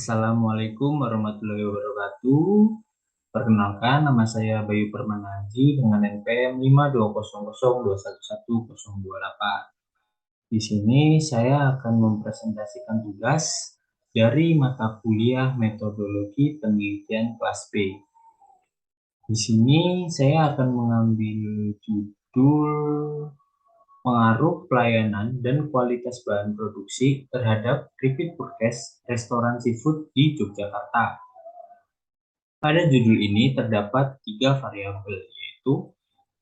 Assalamualaikum warahmatullahi wabarakatuh. Perkenalkan, nama saya Bayu Permanaji dengan NPM 52002111028. Di sini saya akan mempresentasikan tugas dari mata kuliah Metodologi Penelitian kelas B. Di sini saya akan mengambil judul pengaruh pelayanan dan kualitas bahan produksi terhadap repeat purchase restoran seafood di Yogyakarta. Pada judul ini terdapat tiga variabel, yaitu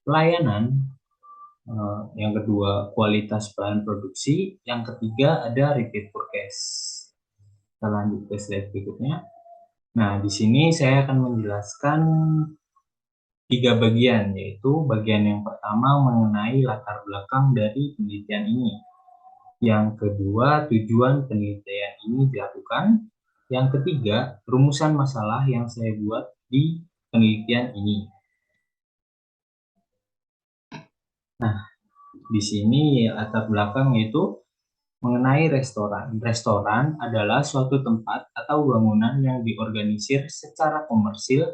pelayanan, yang kedua kualitas bahan produksi, yang ketiga ada repeat purchase. Kita lanjut ke slide berikutnya. Nah, di sini saya akan menjelaskan tiga bagian, yaitu bagian yang pertama mengenai latar belakang dari penelitian ini. Yang kedua, tujuan penelitian ini dilakukan. Yang ketiga, rumusan masalah yang saya buat di penelitian ini. Nah, di sini latar belakang yaitu mengenai restoran. Restoran adalah suatu tempat atau bangunan yang diorganisir secara komersil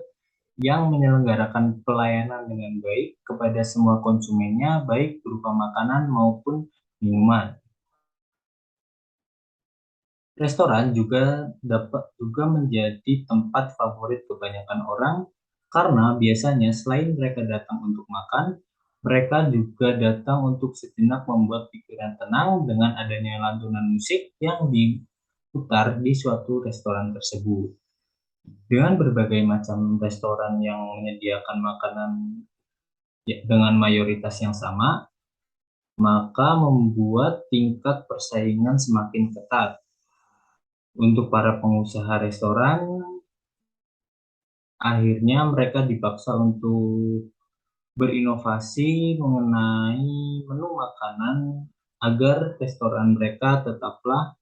yang menyelenggarakan pelayanan dengan baik kepada semua konsumennya, baik berupa makanan maupun minuman. Restoran juga dapat menjadi tempat favorit kebanyakan orang karena biasanya selain mereka datang untuk makan, mereka juga datang untuk sejenak membuat pikiran tenang dengan adanya lantunan musik yang diputar di suatu restoran tersebut. Dengan berbagai macam restoran yang menyediakan makanan dengan mayoritas yang sama, maka membuat tingkat persaingan semakin ketat. Untuk para pengusaha restoran, akhirnya mereka dipaksa untuk berinovasi mengenai menu makanan agar restoran mereka tetaplah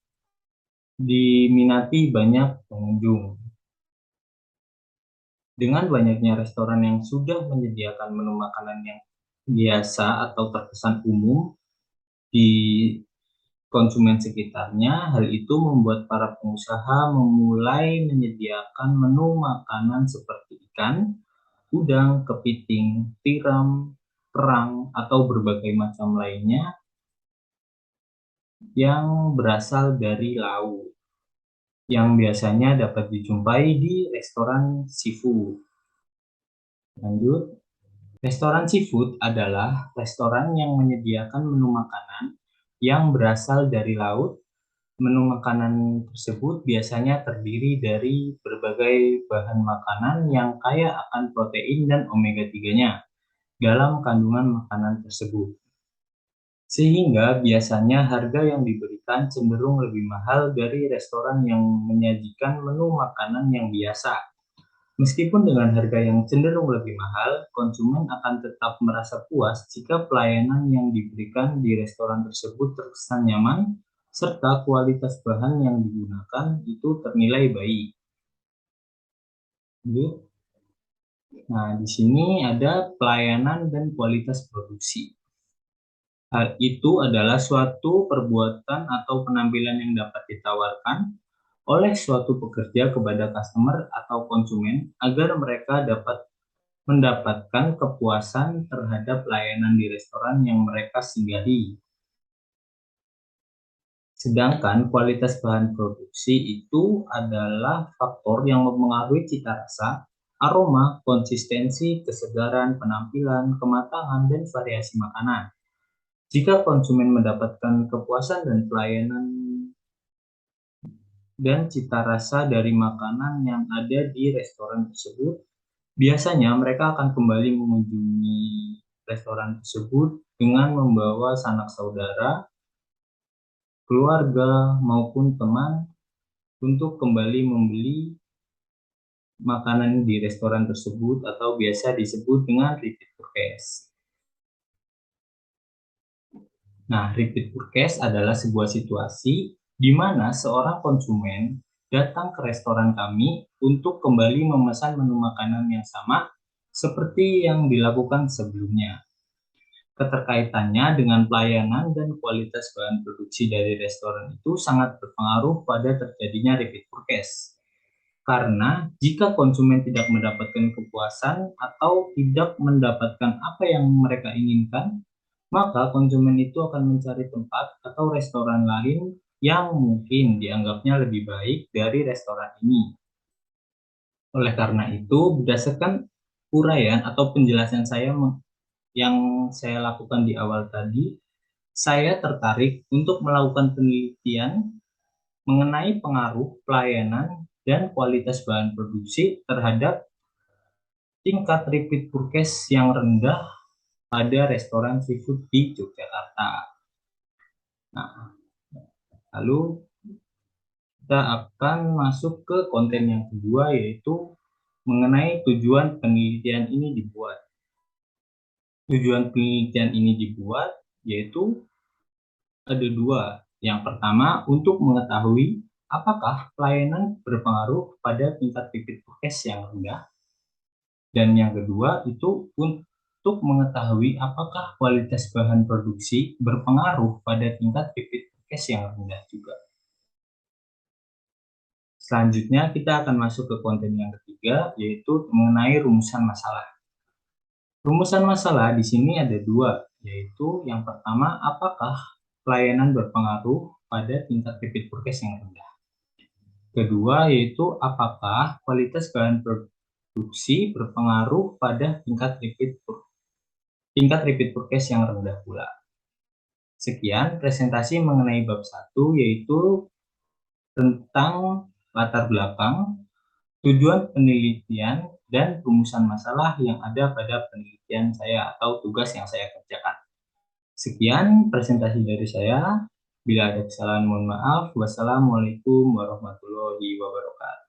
diminati banyak pengunjung. Dengan banyaknya restoran yang sudah menyediakan menu makanan yang biasa atau terkesan umum di konsumen sekitarnya, hal itu membuat para pengusaha memulai menyediakan menu makanan seperti ikan, udang, kepiting, tiram, kerang, atau berbagai macam lainnya yang berasal dari laut, yang biasanya dapat dijumpai di restoran seafood. Lanjut, restoran seafood adalah restoran yang menyediakan menu makanan yang berasal dari laut. Menu makanan tersebut biasanya terdiri dari berbagai bahan makanan yang kaya akan protein dan omega 3-nya dalam kandungan makanan tersebut. Sehingga biasanya harga yang diberikan cenderung lebih mahal dari restoran yang menyajikan menu makanan yang biasa. Meskipun dengan harga yang cenderung lebih mahal, konsumen akan tetap merasa puas jika pelayanan yang diberikan di restoran tersebut terkesan nyaman, serta kualitas bahan yang digunakan itu ternilai baik. Nah, di sini ada pelayanan dan kualitas produksi. Hal itu adalah suatu perbuatan atau penampilan yang dapat ditawarkan oleh suatu pekerja kepada customer atau konsumen agar mereka dapat mendapatkan kepuasan terhadap layanan di restoran yang mereka singgahi. Sedangkan kualitas bahan produksi itu adalah faktor yang mempengaruhi cita rasa, aroma, konsistensi, kesegaran, penampilan, kematangan, dan variasi makanan. Jika konsumen mendapatkan kepuasan dan pelayanan dan cita rasa dari makanan yang ada di restoran tersebut, biasanya mereka akan kembali mengunjungi restoran tersebut dengan membawa sanak saudara, keluarga, maupun teman untuk kembali membeli makanan di restoran tersebut atau biasa disebut dengan repeat purchase. Nah, repeat purchase adalah sebuah situasi di mana seorang konsumen datang ke restoran kami untuk kembali memesan menu makanan yang sama seperti yang dilakukan sebelumnya. Keterkaitannya dengan pelayanan dan kualitas bahan produksi dari restoran itu sangat berpengaruh pada terjadinya repeat purchase. Karena jika konsumen tidak mendapatkan kepuasan atau tidak mendapatkan apa yang mereka inginkan, maka konsumen itu akan mencari tempat atau restoran lain yang mungkin dianggapnya lebih baik dari restoran ini. Oleh karena itu, berdasarkan uraian atau penjelasan saya yang saya lakukan di awal tadi, saya tertarik untuk melakukan penelitian mengenai pengaruh pelayanan dan kualitas bahan produksi terhadap tingkat repeat purchase yang rendah pada restoran seafood di Yogyakarta. Nah, lalu kita akan masuk ke konten yang kedua, yaitu mengenai tujuan penelitian ini dibuat. Tujuan penelitian ini dibuat yaitu ada dua. Yang pertama, untuk mengetahui apakah pelayanan berpengaruh pada tingkat repeat purchase yang rendah. Dan yang kedua, itu untuk mengetahui apakah kualitas bahan produksi berpengaruh pada tingkat repeat purchase yang rendah juga. Selanjutnya, kita akan masuk ke konten yang ketiga, yaitu mengenai rumusan masalah. Rumusan masalah di sini ada dua, yaitu yang pertama, apakah pelayanan berpengaruh pada tingkat repeat purchase yang rendah. Kedua, yaitu apakah kualitas bahan produksi berpengaruh pada tingkat repeat purchase yang rendah pula. Sekian presentasi mengenai bab 1, yaitu tentang latar belakang, tujuan penelitian, dan rumusan masalah yang ada pada penelitian saya atau tugas yang saya kerjakan. Sekian presentasi dari saya. Bila ada kesalahan mohon maaf. Wassalamualaikum warahmatullahi wabarakatuh.